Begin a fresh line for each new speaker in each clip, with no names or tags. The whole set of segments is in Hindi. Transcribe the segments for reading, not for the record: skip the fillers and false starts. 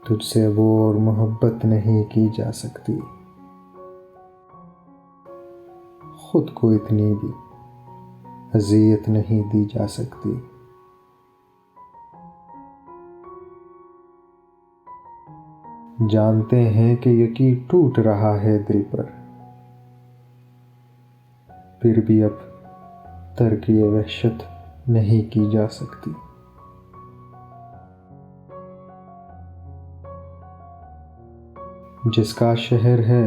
तुझसे वो और मोहब्बत नहीं की जा सकती, खुद को इतनी भी अज़ियत नहीं दी जा सकती। जानते हैं कि यकीन टूट रहा है दिल पर, फिर भी अब तर्क ये वहशत नहीं की जा सकती। जिसका शहर है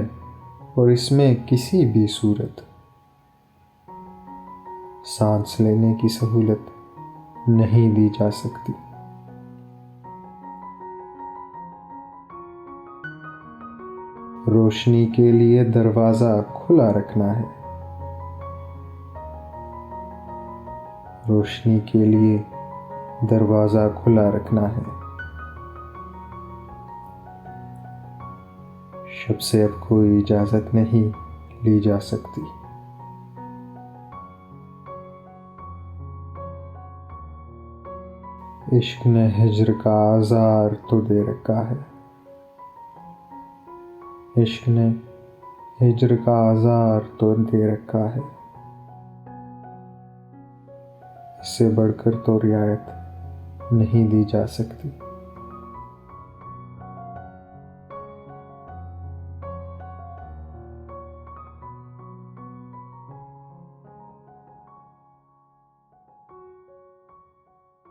और इसमें किसी भी सूरत सांस लेने की सहूलत नहीं दी जा सकती। रोशनी के लिए दरवाज़ा खुला रखना है, रोशनी के लिए दरवाज़ा खुला रखना है। शब से अब कोई इजाज़त नहीं ली जा सकती। इश्क ने हिज्र का आज़ार तो दे रखा है, इश्क ने हिज्र का आज़ार तो दे रखा है। इससे बढ़कर तो रियायत नहीं दी जा सकती।